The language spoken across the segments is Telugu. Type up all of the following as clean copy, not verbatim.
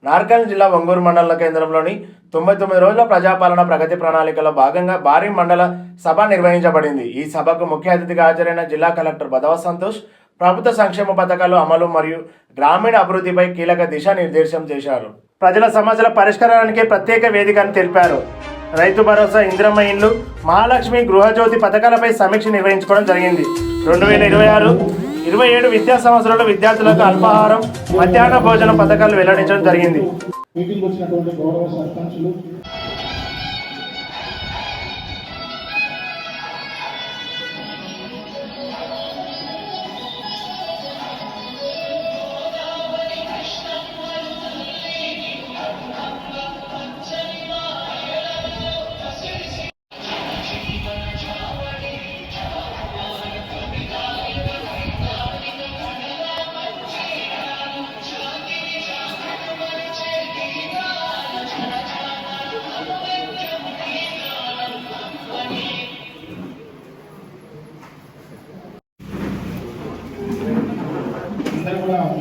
నార్కల్ జిల్లా ఒంగూరు మండల కేంద్రంలోని 99 రోజుల ప్రజాపాలన ప్రగతి ప్రణాళికలో భాగంగా భారీ మండల సభ నిర్వహించబడింది. ఈ సభకు ముఖ్య అతిథిగా హాజరైన జిల్లా కలెక్టర్ బదవ సంతోష్ ప్రభుత్వ సంక్షేమ పథకాల అమలు మరియు గ్రామీణ అభివృద్ధిపై కీలక దిశానిర్దేశం చేశారు. ప్రజల సమస్యల పరిష్కారానికి ప్రత్యేక వేదికను తెలిపారు. రైతు భరోసా, ఇందిరమ్మ ఇండ్లు, మహాలక్ష్మి, గృహజ్యోతి పథకాలపై సమీక్ష నిర్వహించుకోవడం జరిగింది. 2026-27 విద్యా సంవత్సరంలో విద్యార్థులకు అల్పాహారం, మధ్యాహ్న భోజన పథకాలు వెల్లడించడం జరిగింది.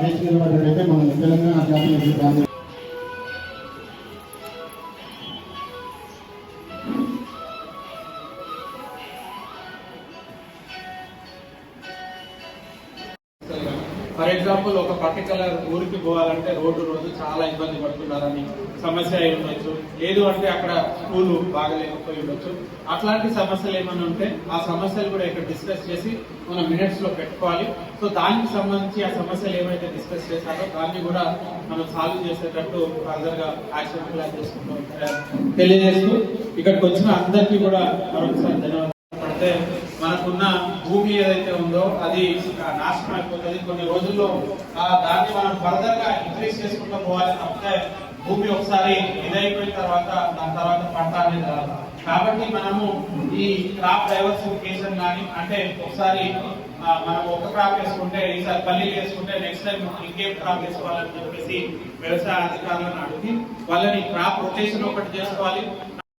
నేర్చుకున్నట్లయితే మన తెలంగాణ జాతీయ ఫర్ ఎగ్జాంపుల్ ఒక పర్టికులర్ ఊరికి పోవాలంటే రోజు చాలా ఇబ్బంది పడుతున్నారని సమస్య అయి ఉండొచ్చు. లేదు అంటే అక్కడ స్కూలు బాగలేకపోయి ఉండొచ్చు. అట్లాంటి సమస్యలు ఏమైనా ఉంటే ఆ సమస్యలు కూడా ఇక్కడ డిస్కస్ చేసి మనం మినిట్స్ లో పెట్టుకోవాలి. సో దానికి సంబంధించి ఆ సమస్యలు ఏమైతే డిస్కస్ చేశారో దాన్ని కూడా మనం సాల్వ్ చేసేటట్టు ఫర్దర్ గా యాక్షన్ ప్లాన్ చేసుకుంటూ తెలియజేస్తూ ఇక్కడికి వచ్చిన అందరికీ కూడా మరొకసారి ధన్యవాదాలు. అంటే మనకున్న భూమి ఏదైతే ఉందో అది నాశనం అయిపోతుంది. కొన్ని రోజుల్లో దాన్ని మనం ఫర్దర్ గా ఇంక్రీజ్ చేసుకుంటూ పోవాలి తప్పితే భూమి ఒకసారి ఇదైపోయిన తర్వాత దాని తర్వాత పంట అనేది రాదు. కాబట్టి మనము ఈ క్రాప్ డైవర్సిఫికేషన్ కానీ అంటే ఒకసారి మనం ఒక క్రాప్ వేసుకుంటే ఈసారి పల్లీలు వేసుకుంటే నెక్స్ట్ టైం ఇంకేం క్రాప్ వేసుకోవాలని చెప్పేసి వ్యవసాయ అధికారులను అడిగి వాళ్ళని క్రాప్ రొటేషన్ ఒకటి చేసుకోవాలి.